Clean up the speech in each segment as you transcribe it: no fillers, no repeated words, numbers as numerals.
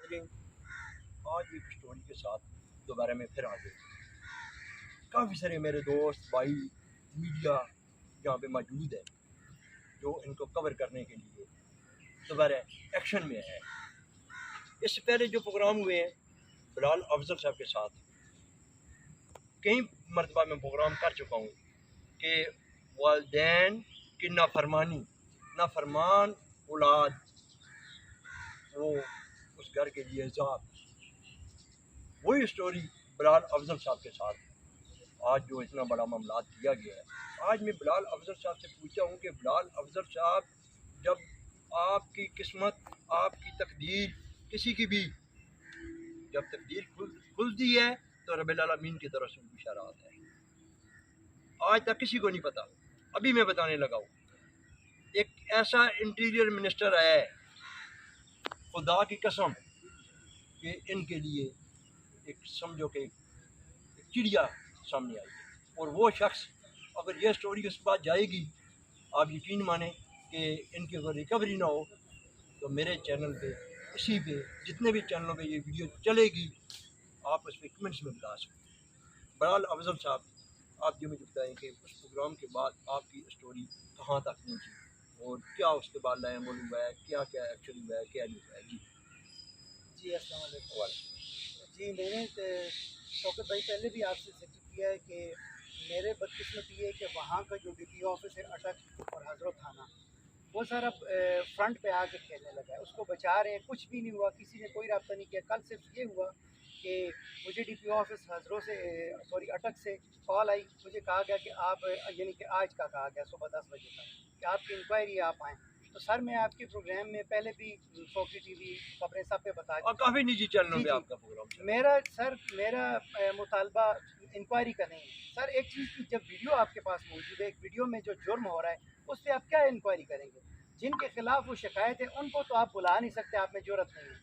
नाज़रीन, आज एक स्टोरी के साथ दोबारा मैं फिर आ गया। काफ़ी सारे मेरे दोस्त भाई मीडिया यहाँ पे मौजूद है जो इनको कवर करने के लिए दोबारा एक्शन में है। इससे पहले जो प्रोग्राम हुए हैं बिलाल अफजल साहब के साथ, कई मरतबा मैं प्रोग्राम कर चुका हूँ कि वालिदैन की नाफरमान औलाद वो उस घर के लिए ज़ात, वही स्टोरी बिलाल अफजल साहब के साथ आज जो इतना बड़ा मामला किया गया है। आज मैं बिलाल अफजल साहब से पूछता हूँ कि बिलाल अफजल साहब, जब आपकी किस्मत, आपकी तकदीर किसी की भी जब तकदीर खुलती है तो रब्बिल आलमीन की तरफ से इशारात है। आज तक किसी को नहीं पता। अभी मैं बताने लगा हूँ, एक ऐसा इंटीरियर मिनिस्टर है, खुदा की कसम, कि इनके लिए एक समझो कि चिड़िया सामने आई है। और वो शख्स, अगर ये स्टोरी उस बात जाएगी, आप यकीन माने कि इनकी अगर रिकवरी ना हो तो मेरे चैनल पे, इसी पे, जितने भी चैनलों पे ये वीडियो चलेगी, आप उस पर कमेंट्स में बता सकते। बिलाल अफजल साहब, आप जो मुझे बताएं कि उस प्रोग्राम के बाद आपकी स्टोरी कहाँ तक पहुँची और क्या उसके बाद लाया मोल हुआ है, क्या क्या एक्चुअली हुआ है, क्या नहीं हुआ है। जी अस्सलाम वालेकुम। जी मैंने शौकत भाई पहले भी आपसे जिक्र किया है कि मेरे बदकिस्मती है कि वहाँ का जो DPO ऑफिस है अटक और हजरत थाना, वो सारा फ्रंट पे आके खेलने लगा है। उसको बचा रहे हैं, कुछ भी नहीं हुआ, किसी ने कोई रब्ता नहीं किया। कल सिर्फ ये हुआ कि मुझे DPO ऑफिस हजरों से सॉरी अटक से कॉल आई, मुझे कहा गया कि आप यानी कि आज का कहा गया सुबह 10 बजे तक कि आपकी इंक्वायरी आप आएँ। तो सर मैं आपके प्रोग्राम में पहले भी सोफी TV खबरें सब पे बता और काफ़ी निजी चैनलों जी पे जी आपका प्रोग्राम मेरा मुतालबा इंक्वायरी का नहीं है सर। एक चीज़ की, जब वीडियो आपके पास मौजूद है, एक वीडियो में जो जुर्म हो रहा है उस पर आप क्या इंक्वायरी करेंगे? जिनके खिलाफ वो शिकायत है उनको तो आप बुला नहीं सकते, आप में जरूरत नहीं है।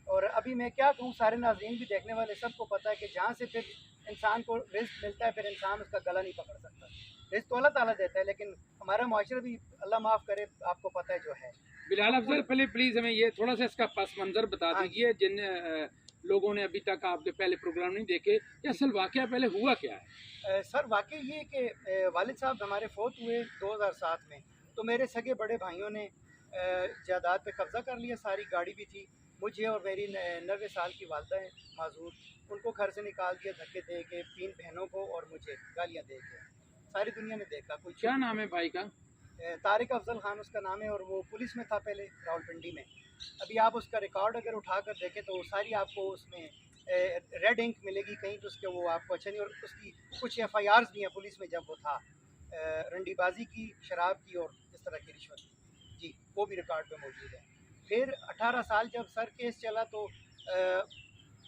और अभी मैं क्या कहूँ, सारे नाज़रीन भी देखने वाले सबको पता है कि जहाँ से फिर इंसान को रिस्क मिलता है, फिर इंसान उसका गला नहीं पकड़ सकता। रिस्क तो अल्लाह ताला देता है, लेकिन हमारा माशरा भी अल्लाह माफ़ करे, आपको पता है जो है। बिलाल अफजल, पहले प्लीज हमें ये थोड़ा सा इसका पस मंजर बता हाँ दीजिए, जिन लोगों ने अभी तक आपके पहले प्रोग्राम नहीं देखे, कि असल वाकया पहले हुआ क्या है। सर वाकई ये कि वालिद साहब हमारे फोत हुए 2007 में, तो मेरे सगे बड़े भाइयों ने जायदाद पे कब्ज़ा कर लिया, सारी गाड़ी भी थी। मुझे और मेरी 90 साल की वालदा है माजूर, उनको घर से निकाल दिया धक्के दे के, 3 बहनों को और मुझे गालियाँ दे के। सारी दुनिया ने देखा। कोई क्या नाम है भाई का? तारिक अफजल खान उसका नाम है, और वो पुलिस में था पहले रावलपिंडी में। अभी आप उसका रिकॉर्ड अगर उठा कर देखें तो सारी आपको उसमें रेड इंक मिलेगी कहीं, तो उसके वो आपको अच्छा नहीं। और उसकी कुछ FIRs भी हैं पुलिस में, जब वो था रंडीबाजी की, शराब की और इस तरह की रिश्वत की। जी वो भी रिकॉर्ड पे मौजूद है। फिर 18 साल जब सर केस चला तो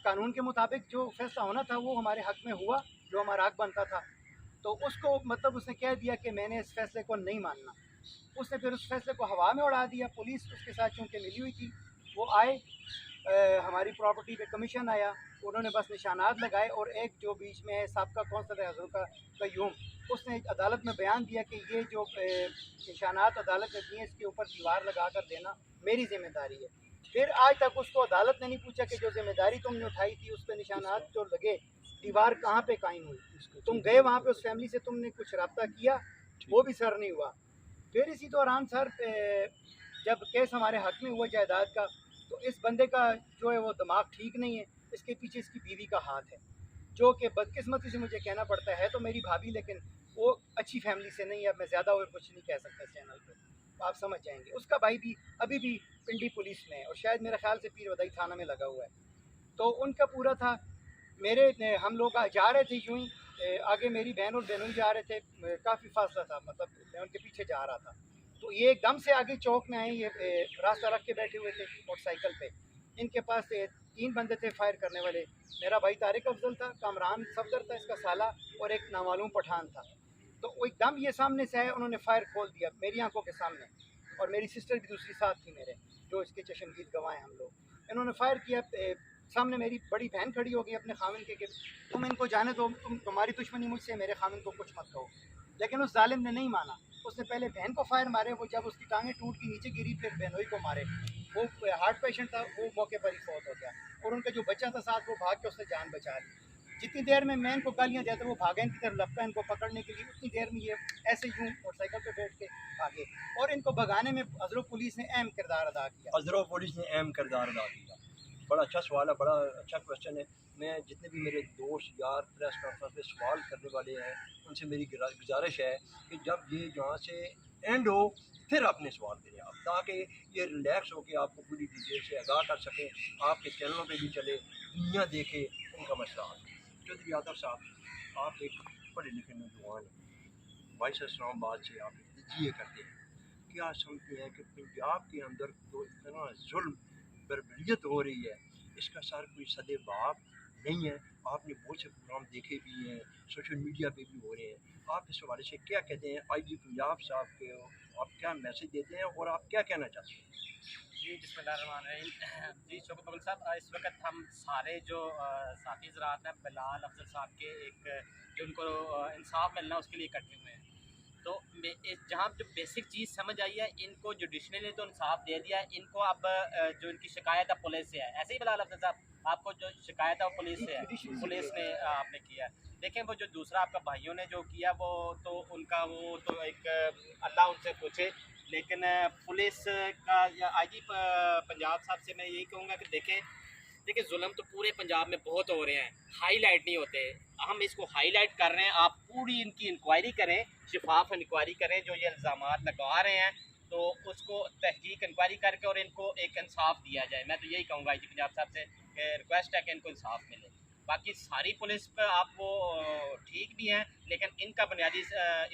कानून के मुताबिक जो फैसला होना था वो हमारे हक में हुआ, जो हमारा हक बनता था। तो उसको मतलब उसने कह दिया कि मैंने इस फैसले को नहीं मानना। उसने फिर उस फैसले को हवा में उड़ा दिया। पुलिस उसके साथ चूँकि मिली हुई थी, वो आए, हमारी प्रॉपर्टी पे कमीशन आया, उन्होंने बस निशानात लगाए। और एक जो बीच में है साबका कौंसल हजर का कयूम, उसने अदालत में बयान दिया कि ये जो निशानात अदालत ने दिए, इसके ऊपर दीवार लगा कर देना मेरी जिम्मेदारी है। फिर आज तक उसको अदालत ने नहीं पूछा कि जो जिम्मेदारी तुमने उठाई थी, उस पर निशानात जो लगे, दीवार कहाँ पे कायम हुई, तुम गए वहाँ पे, उस फैमिली से तुमने कुछ रब्ता किया, वो भी सर नहीं हुआ। फिर इसी दौरान सर जब केस हमारे हक में हुआ जायदाद का, तो इस बंदे का जो है वो दिमाग ठीक नहीं है, इसके पीछे इसकी बीवी का हाथ है, जो कि बदकिस्मती से मुझे कहना पड़ता है। तो मेरी भाभी, लेकिन वो अच्छी फैमिली से नहीं है। अब मैं ज़्यादा और कुछ नहीं कह सकता इस चैनल पे, आप समझ जाएंगे। उसका भाई भी अभी भी पिंडी पुलिस में है, और शायद मेरे ख्याल से पीर वदाई थाना में लगा हुआ है। तो उनका पूरा था। हम लोग जा रहे थे यूं ही, आगे मेरी बहन और बहनोई जा रहे थे, काफ़ी फासला था, मतलब मैं उनके पीछे जा रहा था। तो ये एकदम से आगे चौक में आए, ये रास्ता रख के बैठे हुए थे मोटरसाइकिल पे। इनके पास 3 बंदे थे फायर करने वाले। मेरा भाई तारिक अफजल था, कामरान सफदर था इसका साला, और एक नामालूम पठान था। तो वो एकदम ये सामने से आए, उन्होंने फायर खोल दिया मेरी आंखों के सामने, और मेरी सिस्टर भी दूसरी साथ थी मेरे, जो इसके चशमदीद गवाह हैं हम लोग। इन्होंने फायर किया, सामने मेरी बड़ी बहन खड़ी हो गई अपने खामिन के, तुम इनको जाने दो, तुम्हारी दुश्मनी मुझसे, मेरे खामिन को कुछ मत कहो। लेकिन उस जालिम ने नहीं माना। उसने पहले बहन को फायर मारे, वो जब उसकी टांगें टूट के नीचे गिरी, फिर बहनोई को मारे। वो हार्ट पेशेंट था, वो मौके पर ही फौत हो गया। और उनका जो बच्चा था साथ, वो भाग के उसने जान बचा ली। जितनी देर में मैं इनको गालियाँ देता वो भागे इनकी तरफ लपका इनको पकड़ने के लिए, उतनी देर में ये ऐसे यूँ मोटरसाइकिल पे बैठ के भागे। और इनको भगाने में हज़रत पुलिस ने अहम किरदार अदा किया। हज़रत पुलिस ने अहम किरदार अदा किया। बड़ा अच्छा सवाल है, बड़ा अच्छा क्वेश्चन है। मैं जितने भी मेरे दोस्त यार प्रेस कॉन्फ्रेंस पे सवाल करने वाले हैं, उनसे मेरी गुजारिश है कि जब ये यहाँ से एंड हो फिर अपने सवाल करें आप, ताकि ये रिलैक्स होकर आपको पूरी डिटेल से आगाह कर सकें, आपके चैनलों पे भी चले, दुनिया देखे उनका मसला हल। चौधरी आतर साहब, आप एक पढ़े लिखे नौजवान हैं, वाइस इस्लामाबाद से आप तजिए करते हैं, क्या समझते हैं कि पंजाब के अंदर तो इतना जुल्म बर्बरियत हो रही है, इसका सर कोई सदे बाप नहीं है? आपने बहुत से प्रोग्राम देखे भी हैं, सोशल मीडिया पे भी हो रहे हैं, आप इस हवाले से क्या कहते हैं? आईजी पंजाब साहब के आप क्या मैसेज देते हैं और आप क्या कहना चाहते हैं? जी बिस्मिल्लाहिर्रहमानिर्रहीम। जी शुक्र कबूल साहब, इस वक्त हम सारे जो साथी ज़रात हैं बिलाल अफजल साहब के एक जो उनको इंसाफ मिलना उसके लिए इकट्ठे हुए हैं। तो जहाँ जो बेसिक चीज़ समझ आई है, इनको जुडिशनल ने तो इंसाफ दे दिया है, इनको अब जो इनकी शिकायत है पुलिस से है, ऐसे ही बिलाल अफजल साहब आपको जो शिकायत है वो पुलिस से है, पुलिस ने आपने किया है। देखें वो जो दूसरा आपका भाइयों ने जो किया वो तो उनका वो तो एक अल्लाह उनसे पूछे, लेकिन पुलिस का या आईजी पंजाब साहब से मैं यही कहूँगा कि देखिए जुल्म तो पूरे पंजाब में बहुत हो रहे हैं, हाईलाइट नहीं होते। हम इसको हाईलाइट कर रहे हैं, आप पूरी इनकी इंक्वायरी करें, शफाफ इंक्वायरी करें, जो ये इल्ज़ामात लगा रहे हैं तो उसको तहकीक इंक्वायरी करके और इनको एक इंसाफ दिया जाए। मैं तो यही कहूँगा आईजी पंजाब साहब से कि रिक्वेस्ट है कि इनको इंसाफ मिले। बाकी सारी पुलिस पर आप वो ठीक भी हैं, लेकिन इनका बुनियादी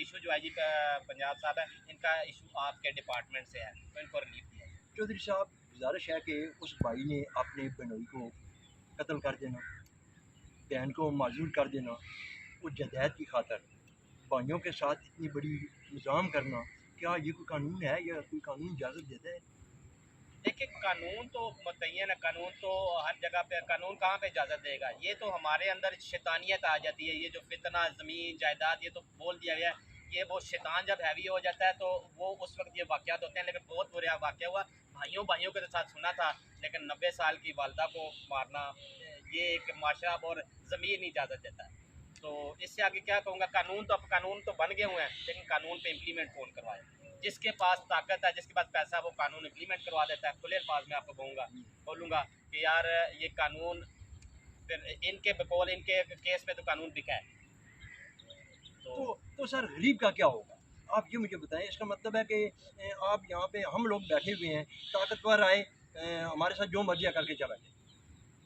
इशू जो आईजी पंजाब साहब है, इनका इशू आपके डिपार्टमेंट से है, तो इनको रिलीफ दिया जाए। चौधरी साहब, गुजारिश है कि उस भाई ने अपने बहनोई को कत्ल कर देना, बहन को माजूर कर देना, वो जदैद की खातर भाइयों के साथ इतनी बड़ी निज़ाम करना, क्या ये कोई कानून है या कोई कानून इजाज़त देता है? देखिए कानून तो मुतय्यन है, कानून तो हर जगह पे, कानून कहाँ पे इजाज़त देगा? ये तो हमारे अंदर शैतानियत आ जाती है, ये जो फितना ज़मीन जायदाद ये तो बोल दिया गया है। ये वो शैतान जब हैवी हो जाता है तो वो उस वक्त ये वाक़यात होते हैं। लेकिन बहुत बुरा वाक़या हुआ, भाइयों के साथ सुना था, लेकिन 90 साल की वालदा को मारना ये एक माशरा और ज़मीन नहीं इजाज़त देता है। तो इससे आगे क्या कहूँगा, कानून तो बन गए हुए हैं, लेकिन कानून पे इम्प्लीमेंट कौन करवाए? जिसके पास ताकत है, जिसके पास पैसा है, वो कानून इम्प्लीमेंट करवा देता है। खुले अल्फाज में आपको बोलूँगा कि यार ये कानून फिर इनके बकौल इनके केस में तो कानून बिका है। तो सर गरीब का क्या होगा? आप ये मुझे बताएं। इसका मतलब है कि आप यहाँ पे हम लोग बैठे हुए हैं, ताकतवर आए हमारे साथ जो मर्जी करके चला जाए।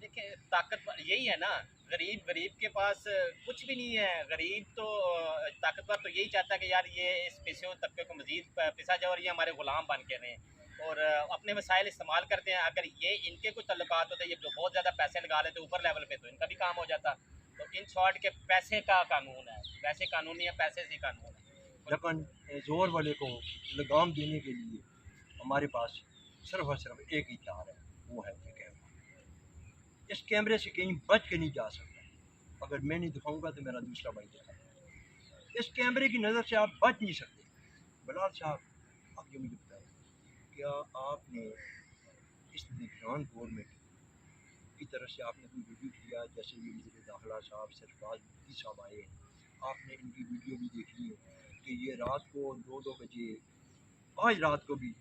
देखिए ताकतवर यही है ना, गरीब के पास कुछ भी नहीं है। गरीब तो ताकतवर तो यही चाहता है कि यार ये इस पिछड़े तबके को मजीद पिसा जाए और ये हमारे गुलाम बन के रहें और अपने वसाइल इस्तेमाल करते हैं। अगर ये इनके कुछ तल्लुकात होते, ये जो बहुत ज़्यादा पैसे लगा लेते ऊपर लेवल पे, तो इनका भी काम हो जाता। तो इन शॉर्ट के पैसे का कानून है, वैसे कानून नहीं है, पैसे से कानून है। लेकिन जोर वाले को लगाम देने के लिए हमारे पास सिर्फ और सिर्फ एक ही तार है, वो है ये कैमरा। इस कैमरे से कहीं बच के नहीं जा सकता। अगर मैं नहीं दिखाऊंगा तो मेरा दूसरा भाई दिखाएगा। इस कैमरे की नज़र से आप बच नहीं सकते। बिलाल साहब, आप ये मुझे बताएं, क्या आपने इस निगरान गवर्नमेंट की तरफ से आपने कोई वीडियो किया? जैसे ये वज़ीर दाखिला साहब सरफराज मुफ्ती साहब आए, आपने इनकी वीडियो भी देखी है कि ये रात को 2-2 बजे, आज रात को भी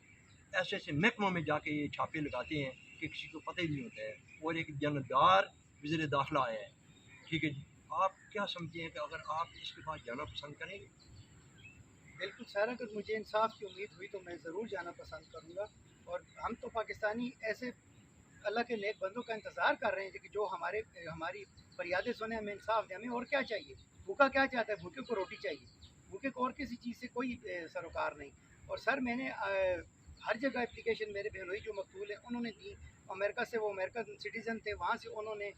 ऐसे ऐसे महकमों में जाके ये छापे लगाते हैं कि किसी को पता ही नहीं होता है, और एक जानदार वज़ीर दाखिला आया है। ठीक है जी, आप क्या समझते हैं कि अगर आप इसके पास जाना पसंद करेंगे? बिल्कुल सर, अगर मुझे इंसाफ की उम्मीद हुई तो मैं ज़रूर जाना पसंद करूँगा। और हम तो पाकिस्तानी ऐसे अल्लाह के नेक बंदों का इंतज़ार कर रहे हैं कि जो हमारी फरियादें सुने, हमें इंसाफ दें। हमें और क्या चाहिए? भूखा क्या चाहता है? भूखे को रोटी चाहिए, भूखे को और किसी चीज़ से कोई सरोकार नहीं। और सर मैंने हर जगह एप्लीकेशन, मेरे बहनोई जो मकतूल हैं उन्होंने दी। अमेरिका से, वो अमेरिकन सिटीज़न थे, वहाँ से उन्होंने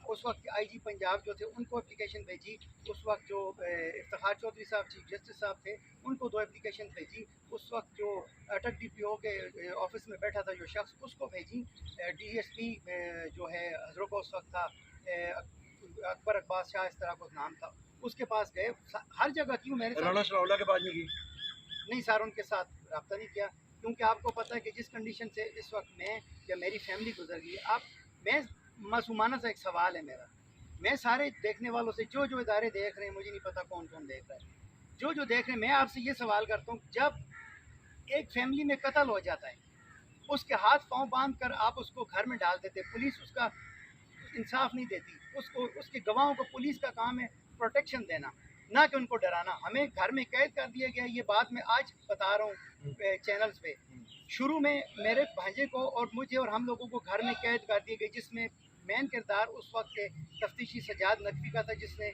उस वक्त आईजी पंजाब जो थे उनको एप्लीकेशन भेजी। उस वक्त जो इफ्तिखार चौधरी साहब चीफ जस्टिस साहब थे, उनको 2 एप्लीकेशन भेजी। उस वक्त जो अटक DPO के ऑफिस में बैठा था जो शख्स, उसको भेजी। DSP जो है हजरों का उस वक्त था अकबर अब्बास शाह, इस तरह का नाम था, उसके पास गए। हर जगह क्यों मेरे साथ राना सलाउल्लाह के पास नहीं की? नहीं सर, उनके साथ रब्ता नहीं किया, क्योंकि आपको पता है कि जिस कंडीशन से इस वक्त मैं या मेरी फैमिली गुजर गई। आप मैं मासूमाना सा एक सवाल है मेरा, मैं सारे देखने वालों से, जो जो इदारे देख रहे हैं, मुझे नहीं पता कौन कौन देख रहा है, जो जो देख रहे हैं, मैं आपसे ये सवाल करता हूँ, जब एक फैमिली में कत्ल हो जाता है, उसके हाथ पांव बांध कर आप उसको घर में डाल देते, पुलिस उसका इंसाफ नहीं देती, उसको, उसके गवाहों को पुलिस का काम है प्रोटेक्शन देना, ना कि उनको डराना। हमें घर में कैद कर दिया गया, ये बात मैं आज बता रहा हूँ चैनल्स पे। शुरू में मेरे भांजे को और मुझे और हम लोगों को घर में कैद कर दिए गए, जिसमें मेन किरदार उस वक्त तफ्तीशी सजाद नकवी का था, जिसने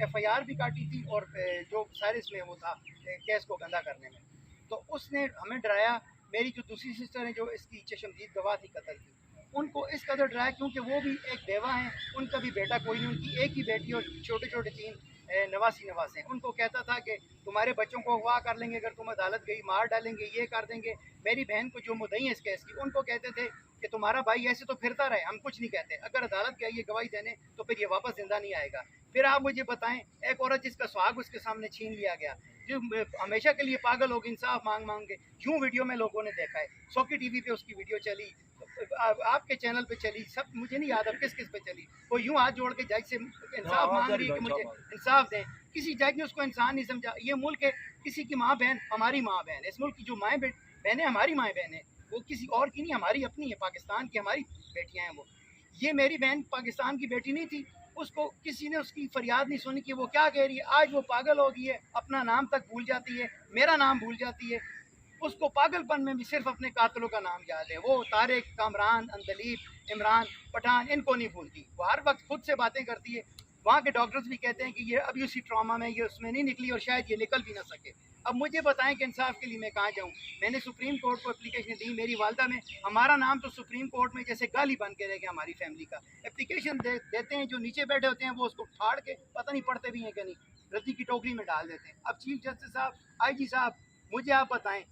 FIR भी काटी थी और जो सारिस में वो था केस को गंदा करने में। तो उसने हमें डराया। मेरी जो दूसरी सिस्टर है, जो इसकी चशमदीद गवाह थी कत्ल की, उनको इस कदर डराया क्योंकि वो भी एक बेवा हैं, उनका भी बेटा कोई नहीं, उनकी एक ही बेटी और छोटे छोटे 3 नवासी हैं। उनको कहता था कि तुम्हारे बच्चों को अगवा कर लेंगे, अगर तुम अदालत गई मार डालेंगे, ये कर देंगे। मेरी बहन को जो मुद्दई है इस केस की, उनको कहते थे कि तुम्हारा भाई ऐसे तो फिरता रहे, हम कुछ नहीं कहते, अगर अदालत गई ये गवाही देने तो फिर ये वापस जिंदा नहीं आएगा। फिर आप मुझे बताएं, एक औरत जिसका सुहाग उसके सामने छीन लिया गया, जो हमेशा के लिए पागल होगी इंसाफ मांग मांग के, यूँ वीडियो में लोगों ने देखा है, सौकी TV पे उसकी वीडियो चली, आपके चैनल पे चली, सब मुझे नहीं याद अब किस किस पे चली, वो यूँ हाथ जोड़ के जज से इंसाफ मांग रही है कि मुझे इंसाफ दें। किसी जज ने उसको इंसान नहीं समझा। ये मुल्क है, किसी की माँ बहन हमारी माँ बहन है, इस मुल्क की जो माएँ बहनें हमारी माएँ बहन है, वो किसी और की नहीं, हमारी अपनी है, पाकिस्तान की हमारी बेटियाँ हैं। वो, ये मेरी बहन पाकिस्तान की बेटी नहीं थी, उसको किसी ने उसकी फरियाद नहीं सुनी कि वो क्या कह रही है। आज वो पागल हो गई है, अपना नाम तक भूल जाती है, मेरा नाम भूल जाती है। उसको पागलपन में भी सिर्फ अपने कातलों का नाम याद है। वो तारिक, कामरान, अंदलीब, इमरान, पठान, इनको नहीं भूलती। वो हर वक्त खुद से बातें करती है। वहाँ के डॉक्टर्स भी कहते हैं कि ये अभी उसी ट्रॉमा में, ये उसमें नहीं निकली और शायद ये निकल भी ना सके। अब मुझे बताएं कि इंसाफ के लिए मैं कहाँ जाऊँ। मैंने सुप्रीम कोर्ट को एप्लीकेशन दी, मेरी वालदा ने, हमारा नाम तो सुप्रीम कोर्ट में जैसे गाली बन के रह गया हमारी फैमिली का। एप्लीकेशन देते हैं, जो नीचे बैठे होते हैं वो उसको फाड़ के पता नहीं पढ़ते भी हैं कि नहीं, रद्दी की टोकरी में डाल देते हैं। अब चीफ जस्टिस साहब, IG साहब, मुझे आप बताएं,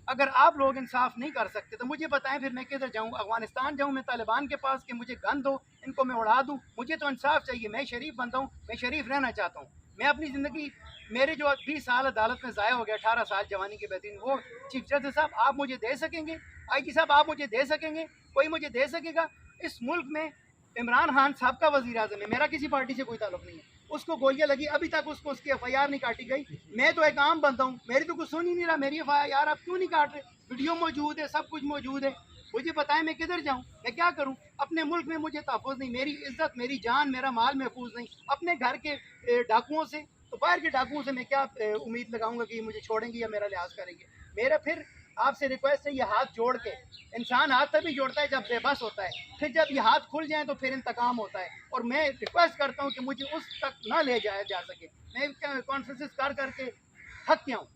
अगर आप लोग इंसाफ नहीं कर सकते तो मुझे बताएं फिर मैं किधर जाऊं? अफगानिस्तान जाऊं मैं तालिबान के पास कि मुझे गन दो, इनको मैं उड़ा दूं? मुझे तो इंसाफ चाहिए। मैं शरीफ बनता हूं, मैं शरीफ रहना चाहता हूं। मैं अपनी ज़िंदगी, मेरे जो 20 साल अदालत में ज़ाया हो गया, 18 साल जवानी के बेहतरीन, वो चीफ जस्टिस साहब आप मुझे दे सकेंगे? IG साहब आप मुझे दे सकेंगे? कोई मुझे दे सकेगा? इस मुल्क में इमरान खान साहब का वज़ीर आज़म है, मेरा किसी पार्टी से कोई ताल्लुक़ नहीं है। उसको गोलियां लगी, अभी तक उसको उसकी FIR नहीं काटी गई। मैं तो एक आम बंदा हूँ, मेरी तो कुछ सुन ही नहीं रहा, मेरी FIR आप क्यों नहीं काट रहे? वीडियो मौजूद है, सब कुछ मौजूद है। मुझे बताएं मैं किधर जाऊं, मैं क्या करूं? अपने मुल्क में मुझे तहफ़्फ़ुज़ नहीं, मेरी इज्जत, मेरी जान, मेरा माल महफूज नहीं। अपने घर के डाकुओं से, तो बाहर के डाकुओं से मैं क्या उम्मीद लगाऊंगा कि मुझे छोड़ेंगे या मेरा लिहाज करेंगे? मेरा फिर आपसे रिक्वेस्ट है, ये हाथ जोड़ के, इंसान हाथ तभी जोड़ता है जब बेबस होता है, फिर जब ये हाथ खुल जाए तो फिर इंतकाम होता है। और मैं रिक्वेस्ट करता हूँ कि मुझे उस तक ना ले जाया जा सके। मैं कॉन्फ्रेंसेस कर करके थक गया हूँ।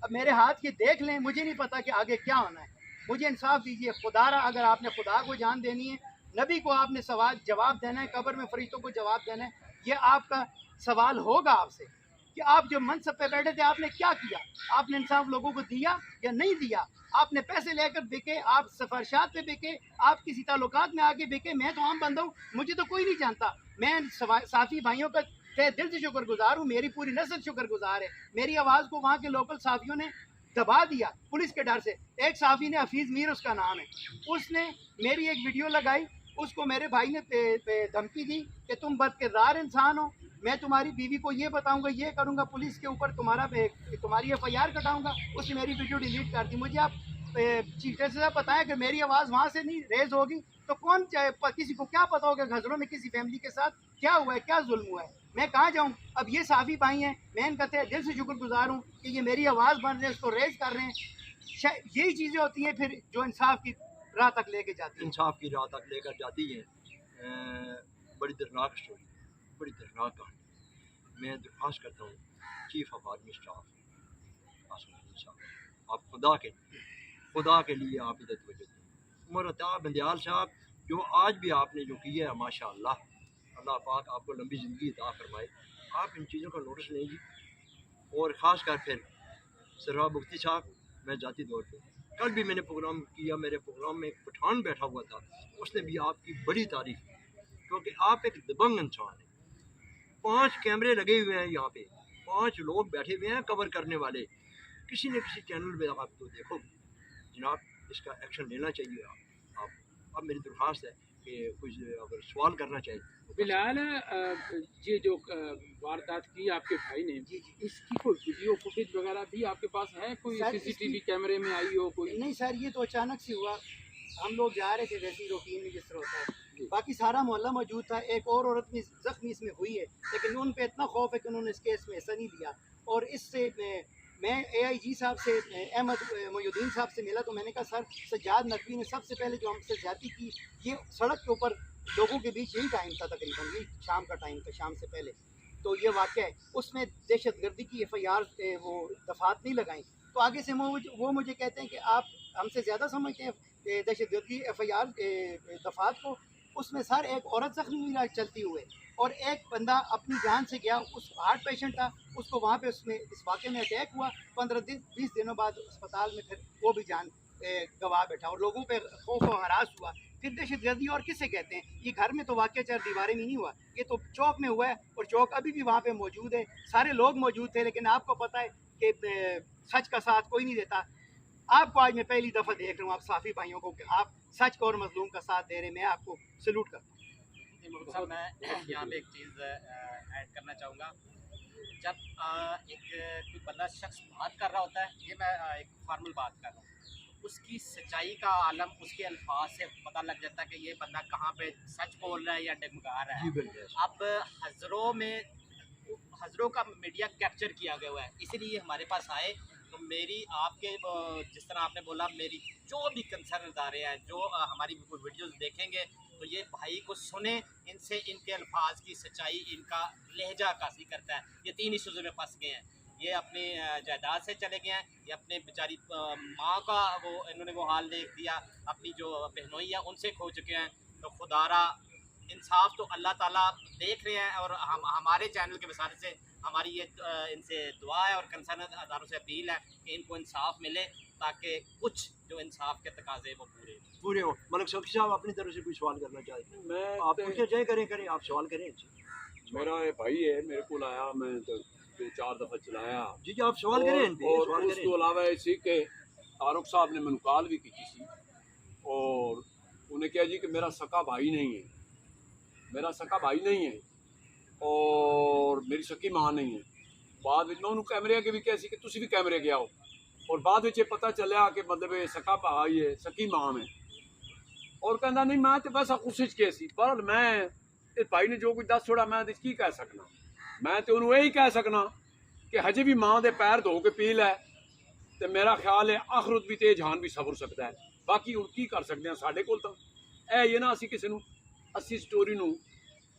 अब मेरे हाथ ये देख लें, मुझे नहीं पता कि आगे क्या होना है। मुझे इंसाफ दीजिए खुदारा। अगर आपने खुदा को जान देनी है, नबी को आपने सवाल जवाब देना है, कब्र में फरिश्तों को जवाब देना है, ये आपका सवाल होगा आपसे कि आप जो मनसब पे बैठे थे आपने क्या किया? आपने इंसाफ लोगों को दिया या नहीं दिया? आपने पैसे लेकर बिके, आप सिफारिशात पे बिके, आप किसी ताल्लुकात में आगे बिके। मैं तो आम बंदा हूँ, मुझे तो कोई नहीं जानता। मैं साथी भाइयों का दिल से शुक्रगुजार हूँ, मेरी पूरी नस्ल शुक्रगुजार है। मेरी आवाज़ को वहाँ के लोकल साथियों ने दबा दिया पुलिस के डर से। एक साफ़ी ने, हफीज़ मीर उसका नाम है, उसने मेरी एक वीडियो लगाई, उसको मेरे भाई ने धमकी दी कि तुम बदकिरदार इंसान हो, मैं तुम्हारी बीवी को ये बताऊंगा, ये करूंगा, पुलिस के ऊपर तुम्हारी FIR कटाऊंगा। उसने मेरी वीडियो डिलीट कर दी। मुझे आप चीफ जस्टिस साहब बताएं कि मेरी आवाज़ वहाँ से नहीं रेज होगी तो कौन चाहे, किसी को क्या पता होगा घजरों में किसी फैमिली के साथ क्या हुआ है, क्या जुल्म हुआ है? मैं कहाँ जाऊँ? अब ये साफ़ी भाई हैं, मैं इनका दिल से शुक्रगुजार हूँ कि ये मेरी आवाज़ बन रहे हैं, उसको रेज कर रहे हैं। यही चीज़ें होती हैं फिर जो इंसाफ की राह तक लेके जाती है। इंसाफ की राह तक लेकर जाती है। बड़ी दर्दनाक स्टोरी, बड़ी दर्दनाक कहानी। मैं दरख्वास्त करता हूँ chief of army staff Asim साहब, आप खुदा के लिए आप इधर तवज्जो दें। उमर अता बंदयाल साहब, जो आज भी आपने जो किया है माशाअल्लाह, अल्लाह पाक आपको लंबी ज़िंदगी अता फरमाए। आप इन चीज़ों का नोटिस लें जी। और ख़ास कर फिर सरवा मुफ्ती साहब, मैं ज़ाती तौर पर कल भी मैंने प्रोग्राम किया, मेरे प्रोग्राम में एक पठान बैठा हुआ था, उसने भी आपकी बड़ी तारीफ़ की क्योंकि आप एक दबंग इंसान हैं। 5 कैमरे लगे हुए हैं यहाँ पे, 5 लोग बैठे हुए हैं कवर करने वाले। किसी न किसी चैनल पे आप तो देखो जनाब, इसका एक्शन लेना चाहिए आप। अब मेरी दरख्वास्त है कि कुछ अगर सवाल करना चाहिए तो बिलाल, ये जो वारदात की आपके भाई ने, जी जी। इसकी कोई वीडियो फुटेज वगैरह भी आपके पास है? कोई सर, सीसीटीवी कैमरे में आई हो कोई? नहीं सर, ये तो अचानक से हुआ। हम लोग जा रहे थे वैसे ही रूटीन में जिस तरह होता जी। है। बाकी सारा मोहल्ला मौजूद था। एक और औरत में जख्मी इसमें हुई है, लेकिन उन पे इतना खौफ है कि उन्होंने इस केस में हिस्सा नहीं लिया। और इससे मैं AIG साहब से, अहमद मोयुद्दीन साहब से मिला तो मैंने कहा सर, सज्जाद नकवी ने सबसे पहले जो हमसे ज्यादती की, ये सड़क के ऊपर लोगों के बीच यही टाइम था, तकरीबन यही शाम का टाइम था, शाम से पहले तो ये वाक़या है। उसमें दहशतगर्दी की FIR वो दफात नहीं लगाई। तो आगे से वो मुझे कहते हैं कि आप हमसे ज़्यादा समझते हैं दहशतगर्दी FIR दफात को। उसमें सर एक औरत जख्मी हुई चलती हुए, और एक बंदा अपनी जान से गया, उस हार्ट पेशेंट था, उसको वहाँ पे उसमें इस वाक़े में अटैक हुआ। 15-20 दिनों बाद अस्पताल में फिर वो भी जान गवा बैठा, और लोगों पे खौफ व हरास हुआ। फिर दहशतगर्दी और किसे कहते हैं? ये घर में तो वाक़या 4 दीवारें में नहीं हुआ, ये तो चौक में हुआ है, और चौक अभी भी वहाँ पे मौजूद है। सारे लोग मौजूद थे, लेकिन आपको पता है कि सच का साथ कोई नहीं देता। आपको आज मैं पहली दफ़ा देख रहा हूँ, आप साफ़ी भाइयों को, कि आप सच को और मजलूम का साथ दे रहे हैं। मैं आपको सैल्यूट करता हूँ। मुफ्ती साहब, मैं यहाँ पे एक चीज़ ऐड करना चाहूँगा। जब एक कोई बंदा शख्स बात कर रहा होता है, ये मैं एक फॉर्मल बात कर रहा हूँ, उसकी सच्चाई का आलम उसके अल्फाज से पता लग जाता है कि ये बंदा कहाँ पे सच बोल रहा है या डगमगा रहा जी है। बिल्कुल। अब हज़रों का मीडिया कैप्चर किया गया हुआ है, इसीलिए हमारे पास आए। तो मेरी आपके जिस तरह आपने बोला, मेरी जो भी कंसर्न अदारे हैं जो हमारी वीडियोस देखेंगे, तो ये भाई को सुने, इनसे इनके अल्फाज की सच्चाई, इनका लहजा कासी करता है। ये 3 इशूज़ में फंस गए हैं। ये अपनी जायदाद से चले गए हैं, ये अपने बेचारी माँ का इन्होंने वो हाल देख दिया, अपनी जो बहनोई है उनसे खो चुके हैं। तो खुदारा इंसाफ तो अल्लाह ताला देख रहे हैं, और हमारे चैनल के वसारे से हमारी ये इनसे दुआ है और कंसर्न अदारों से अपील है कि इनको इंसाफ मिले, ताकि कुछ जो इंसाफ के तकाजे वो पूरे हो। मलिक सौकी साहब अपनी तरफ से कोई सवाल करना चाहते हैं? मैं आप पूछे चाहे करें, आप सवाल करें। मेरा ये भाई है, मेरे को आया, मैं तो 2-4 दफ़ा चलाया। जी जी, आप सवाल करें इन पे, और सवाल उस करें। तो अलावा इसी के तारुक साहब ने मैंने कॉल भी की थी, और उन्हें कहा जी कि मेरा सका भाई नहीं है, मेरा सका भाई नहीं है, और मेरी सकी मां नहीं है। बाद में मैं उन्होंने कैमरे के भी कैसी कि तुसी भी कैमरे गया हो, और बाद में पता चलिया कि मतलब ये सका भाई है, सकी मां है। और कहना नहीं, मैं तो बस कोशिश की सी, पर मैं इस भाई ने जो कुछ दस छोड़ा, मैं की कह सकना। मैं तो उन्होंने यही कह सकना कि हजे भी मां के पैर धो के पी लै, तो मेरा ख्याल है आखिरत भी ते जहान भी सबर सकता है। बाकी हुण की कर सकते हैं, साढ़े कोल तो ये ना असीं किसी नूं अस्सी स्टोरी नूं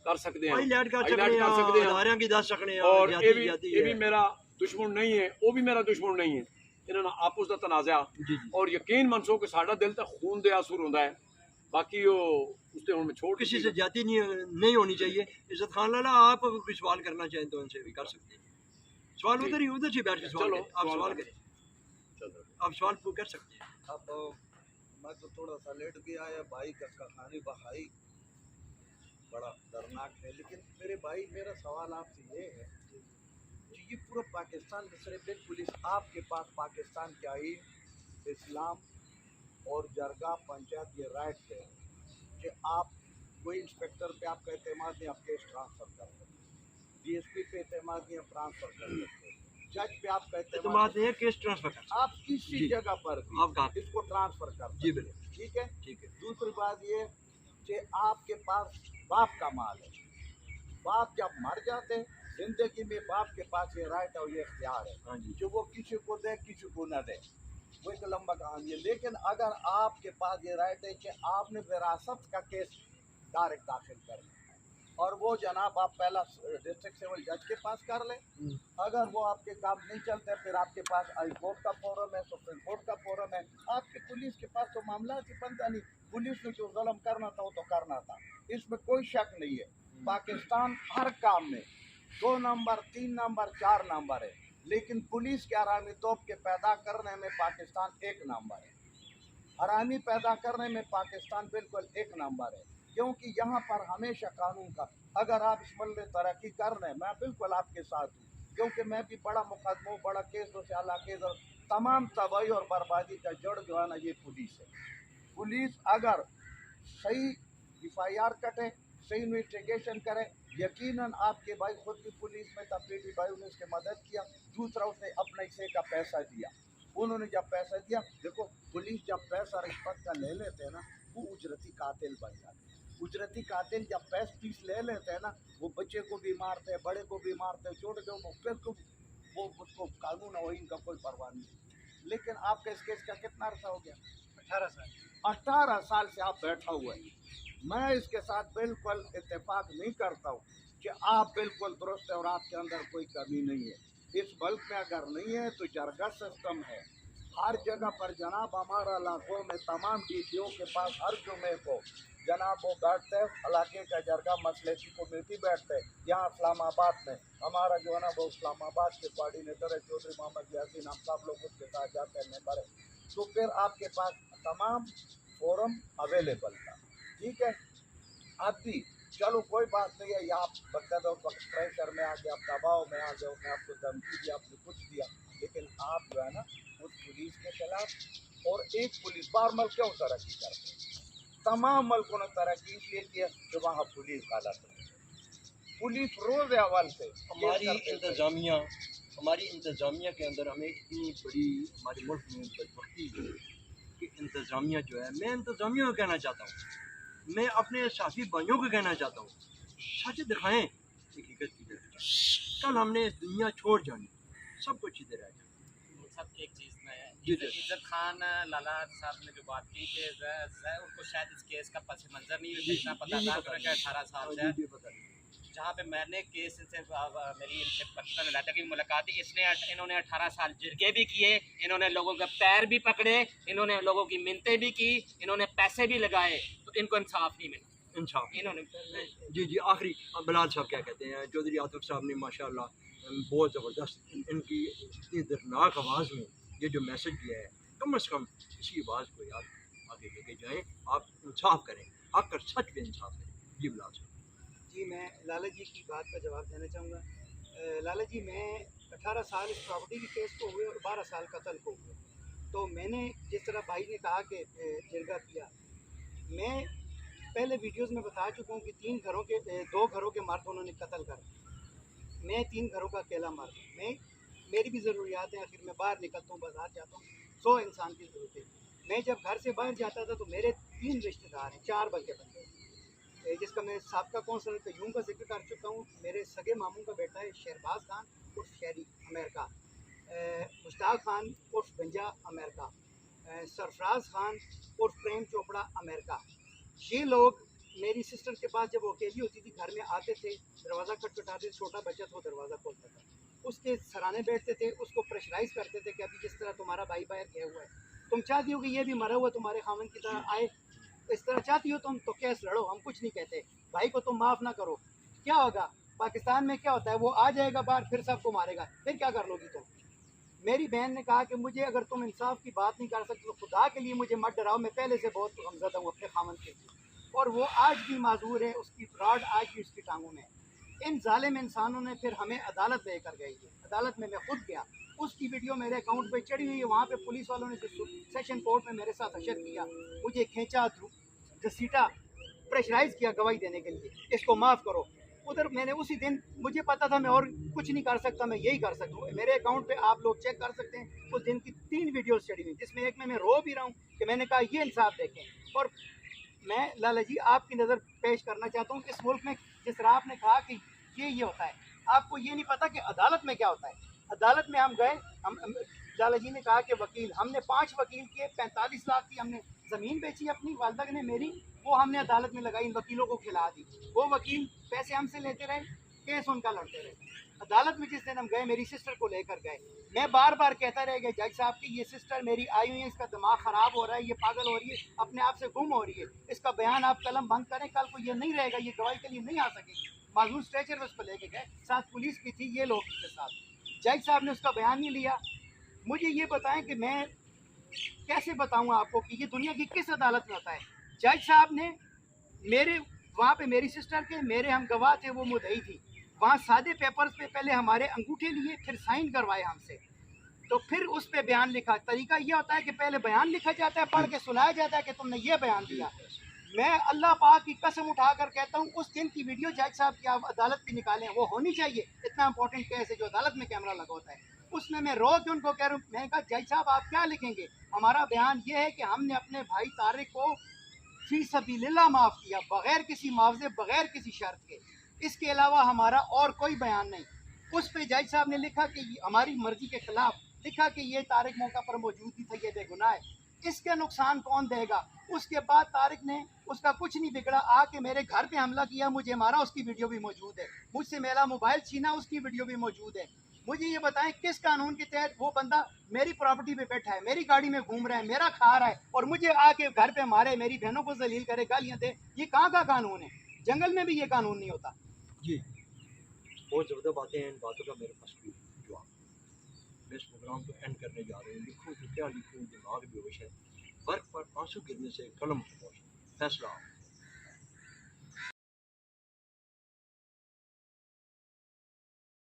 कर सकते हैं, हाईलाइट कर हाईलाइट सकते कर सकते हैं, अदारियां की दस सकते हैं। और जाती ये भी मेरा दुश्मन नहीं है, वो भी मेरा दुश्मन नहीं है। इन्होंने आपस का तनाज़ा, जी जी। और यकीन मनसो कि साडा दिल तो खून दे आंसू रोंदा है। बाकी वो उससे हुण मैं छोड़ किसी से जाती नहीं होनी चाहिए। इज्जत खान लाला, आप अगर कोई सवाल करना चाहें तो उनसे भी कर सकते हैं। सवाल उधर से बैठ के सवाल करें। आप सवाल करें, आप सवाल कर सकते हैं। अब मैं तो थोड़ा सा लेट गया है, भाई का कहानी बहाई बड़ा दर्दनाक है। लेकिन मेरे भाई, मेरा सवाल आपसे ये है कि ये पूरा पाकिस्तान में सिर्फ पुलिस आपके पास पाकिस्तान के आइन, इस्लाम और जरगा पंचायत ये राइट है कि आप कोई इंस्पेक्टर पे आपका एतमाद नहीं, आप केस ट्रांसफ़र कर सकते, DSP पे एतमाद नहीं, आप ट्रांसफ़र कर सकते, जज पे आपका एतमाद नहीं है, केस ट्रांसफर कर, आप किसी जगह पर भी आप इसको ट्रांसफ़र कर जी सकते। बिल्कुल ठीक है। ठीक है। दूसरी बात ये कि आपके पास बाप का माल है, बाप जब मर जाते हैं जिंदगी में बाप के पास ये राइट और ये इख्तियार है हाँ जी। कि वो किसी को दे किसी को न दे, वो एक लंबा कहानी है। लेकिन अगर आपके पास ये राइट है कि आपने विरासत का केस डायरेक्ट दाखिल करना है, और वो जनाब आप पहला डिस्ट्रिक्ट सिविल जज के पास कर लें, अगर वो आपके काम नहीं चलते फिर आपके पास हाई कोर्ट का फोरम है, सुप्रीम कोर्ट का फोरम है, आपके पुलिस के पास तो मामला ही बनता नहीं। पुलिस ने जो जुल्म करना था वो तो करना था, इसमें कोई शक नहीं है। पाकिस्तान हर काम में 2 नंबर 3 नंबर 4 नंबर है, लेकिन पुलिस के हरामी तोप के पैदा करने में पाकिस्तान 1 नंबर है। हरामी पैदा करने में पाकिस्तान बिल्कुल 1 नंबर है, क्योंकि यहाँ पर हमेशा कानून का, अगर आप इस मल्ले तरक्की कर रहे हैं, मैं बिल्कुल आपके साथ हूँ, क्योंकि मैं भी बड़ा मुकदमों बड़ा केसों से हालांकि तमाम तबाही और बर्बादी का जड़ जो है ना ये पुलिस है। पुलिस अगर सही FIR कटे, सही इन्वेस्टिगेशन करें। यकीनन आपके भाई खुद भी पुलिस में था, बेटी भाई ने उसकी मदद किया। दूसरा उसने अपने हिस्से का पैसा दिया। उन्होंने जब पैसा दिया, देखो पुलिस जब पैसा रिश्वत का ले लेते हैं ना, वो उजरती कातिल बन जाते हैं। उजरती कातिल जब पैसा फीस ले लेते हैं ना, वो बच्चे को भी मारते हैं, बड़े को भी मारते हैं, छोटे को बिल्कुल वो उसको कानून और इनका कोई परवाह नहीं। लेकिन आपका इस केस का कितना अर्सा हो गया? 18 साल। 18 साल से आप बैठा हुआ है। मैं इसके साथ बिल्कुल इत्तेफाक नहीं करता हूँ कि आप बिल्कुल दुरुस्त है और आपके अंदर कोई कमी नहीं है। इस मुल्क में अगर नहीं है तो जरगा सिस्टम है हर जगह पर जनाब। हमारा इलाकों में तमाम DPO के पास हर जुमे को जनाब वो बैठते हैं, इलाके का जरगा मसले की कमेटी बैठते हैं। यहाँ इस्लामाबाद में हमारा जो है ना वो इस्लामाबाद के कोऑर्डिनेटर है चौधरी मोहम्मद यासीन, हम सब लोग उसके साथ जाते हैं मेंबर है। तो फिर आपके पास तमाम फोरम अवेलेबल था, ठीक है। अब भी चलो कोई बात नहीं है, या आप बकद और प्रेशर में आ गए, आप दबाव में आ गए, उसने आपको धमकी दी, आपने कुछ दिया, लेकिन आप जो है ना उस पुलिस के खिलाफ। और एक पुलिस बार मुल्क क्यों तरक्की करते हैं? तमाम मुल्कों ने तरक्की इसलिए की है कि वहाँ पुलिस गलत है। पुलिस रोज अव्वल से हमारी इंतज़ामिया के अंदर हमें इतनी बड़ी हमारे मुल्क में बदबख्ती है कि इंतज़ामिया जो है, मैं इंतज़ामिया को कहना चाहता हूँ, मैं अपने साथी भाइयों को कहना चाहता हूँ, सच दिखाएं हकीकत की तरफ। कल हमने इस दुनिया छोड़ जानी, सब कुछ इधर आ जाए। सब एक चीज़ में जी, इज्जत खान लाला साहब ने जो बात की कि उनको शायद इस केस का पस मंज़र नहीं इतना पता था कि 18 साल से जहाँ पे मैंने केस इनसे मेरी इनसे पर्सनल रहता की मुलाकात थी। इन्होंने 18 साल जिरगे भी किए, इन्होंने लोगों के पैर भी पकड़े, इन्होंने लोगों की मिन्नतें भी की, इन्होंने पैसे भी लगाए, तो इनको इंसाफ नहीं मिला। इंसाफ इन्होंने जी आखिरी बिलाल साहब क्या कहते हैं? चौधरी आतिफ साहब ने माशाल्लाह बहुत ज़बरदस्त इनकी इतनी दर्दनाक आवाज़ में ये जो मैसेज दिया है, कम से कम इसी आवाज़ को याद आगे लेके जाएं। आप इंसाफ करें, आपका सच में इंसाफ करें। जी बिलाल साहब। जी, मैं लाला जी की बात का जवाब देना चाहूँगा। लाला जी, मैं 18 साल इस प्रॉपर्टी के केस को हुए और 12 साल कत्ल को हुए। तो मैंने जिस तरह भाई ने कहा कि जिरगा किया, मैं पहले वीडियोस में बता चुका हूँ कि 2 घरों के मर्द उन्होंने कत्ल कर। मैं 3 घरों का अकेला मर्द हूँ। मेरी भी ज़रूरियात हैं, आखिर मैं बाहर निकलता हूँ, बाजार जाता हूँ, 100 इंसान की ज़रूरत है। मैं जब घर से बाहर जाता था तो मेरे 3 रिश्तेदार हैं, 4 बल्कि बंदे, जिसका मैं साबका कौंसलर कयूम का जिक्र कर चुका हूँ। मेरे सगे मामू का बेटा है शहरबाज खान उर्फ शहरी अमेरिका, मुश्ताक खान उर्फ गंजा अमेरिका, सरफराज खान उर्फ प्रेम चोपड़ा अमेरिका। ये लोग मेरी सिस्टर के पास जब वो अकेली होती थी घर में आते थे, दरवाज़ा खटखटाते थे, छोटा बच्चा था वो दरवाज़ा खोलता था, उसके सराहने बैठते थे, उसको प्रेशराइज करते थे कि अभी जिस तरह तुम्हारा भाई बाहर गया हुआ है, तुम चाहती हो कि ये भी मरा हुआ तुम्हारे खामन की तरह आए, इस तरह चाहती हो तुम तो केस लड़ो, हम कुछ नहीं कहते, भाई को तुम माफ़ ना करो। क्या होगा पाकिस्तान में? क्या होता है, वो आ जाएगा बाहर, फिर सबको मारेगा, फिर क्या कर लोगी तुम? मेरी बहन ने कहा कि मुझे अगर तुम इंसाफ की बात नहीं कर सकते तो खुदा के लिए मुझे मत डराओ, मैं पहले से बहुत गमज़दा हूँ अपने खामन के लिए, और वो आज भी माजूर है, उसकी रॉड आज भी उसकी टांगों में। इन जालिम इंसानों ने फिर हमें अदालत लेकर गई है। अदालत में मैं खुद गया, उसकी वीडियो मेरे अकाउंट पे चढ़ी हुई है। वहाँ पे पुलिस वालों ने जो सेशन कोर्ट में मेरे साथ हशर किया, मुझे खींचा, घसीटा, प्रेशराइज किया गवाही देने के लिए, इसको माफ़ करो। उधर मैंने उसी दिन, मुझे पता था मैं और कुछ नहीं कर सकता, मैं यही कर सकता हूँ। मेरे अकाउंट पे आप लोग चेक कर सकते हैं, उस दिन की 3 वीडियोस चढ़ी हुई, जिसमें एक में मैं रो भी रहा हूँ कि मैंने कहा ये इंसाफ देखें। और मैं लाला जी आपकी नज़र पेश करना चाहता हूँ, इस मुल्क में जिस तरह आपने कहा कि ये होता है, आपको ये नहीं पता कि अदालत में क्या होता है। अदालत में हम गए, हम लाला जी ने कहा कि वकील, हमने 5 वकील किए, 45 लाख की हमने ज़मीन बेची अपनी वालदा ने मेरी, वो हमने अदालत में लगाई, इन वकीलों को खिला दी। वो वकील पैसे हमसे लेते रहे, केस उनका लड़ते रहे। अदालत में जिस दिन हम गए, मेरी सिस्टर को लेकर गए, मैं बार बार कहता रह गया जज साहब की ये सिस्टर मेरी आई हुई है, इसका दिमाग ख़राब हो रहा है, ये पागल हो रही है, अपने आप से गुम हो रही है, इसका बयान आप कलम बंद करें, कल को ये नहीं रहेगा, ये गवाही के लिए नहीं आ सकेगी। माजूर स्ट्रेचर में उसको लेके गए, साथ पुलिस भी थी, ये लोग के साथ। जज साहब ने उसका बयान नहीं लिया। मुझे ये बताएं कि मैं कैसे बताऊं आपको कि ये दुनिया की किस अदालत में होता है। जज साहब ने मेरे वहाँ पे मेरी सिस्टर के मेरे हम गवाह थे, वो मुद्दई थी, वहाँ सादे पेपर्स पे पहले हमारे अंगूठे लिए, फिर साइन करवाए हमसे, तो फिर उस पे बयान लिखा। तरीका ये होता है कि पहले बयान लिखा जाता है, पढ़ के सुनाया जाता है कि तुमने ये बयान दिया, मैं अल्लाह पाक की कसम उठाकर कहता हूँ, उस दिन की वीडियो जज साहब की आप अदालत की निकालें, वो होनी चाहिए। इतना इंपॉर्टेंट केस है जो अदालत में कैमरा लगा होता है, उसमें मैं रो के उनको कह रहा हूँ, मैं कहा जज साहब आप क्या लिखेंगे, हमारा बयान ये है कि हमने अपने भाई तारिक को फी सबीलिल्लाह माफ़ किया, बगैर किसी मुआवजे, बगैर किसी शर्त के, इसके अलावा हमारा और कोई बयान नहीं। उस पे जज साहब ने लिखा कि हमारी मर्जी के खिलाफ लिखा कि ये तारिक मौका पर मौजूद ही था, ये बेगुनाह है, इसका नुकसान कौन देगा। उसके बाद तारिक ने, उसका कुछ नहीं बिगड़ा, आके मेरे घर पे हमला किया, मुझे मारा, उसकी वीडियो भी मौजूद है, मुझसे मेरा मोबाइल छीना, उसकी वीडियो भी मौजूद है। मुझे ये बताएं किस कानून के तहत वो बंदा मेरी प्रॉपर्टी पे बैठा है, मेरी गाड़ी में घूम रहा है, मेरा खा रहा है, और मुझे आके घर पे मारे, मेरी बहनों को जलील करे, गालियां दे, ये कहाँ का कानून है? जंगल में भी ये कानून नहीं होता। जी बहुत ज़बरदस्त बातें हैं, इन बातों का मेरे पास कोई जवाब नहीं। मैं इस प्रोग्राम को एंड करने जा रहा हूँ। लिखूँ तो क्या लिखूँ, दिमाग बेहोश है, वर्क पर आंसू गिरने से कलम खामोश, फैसला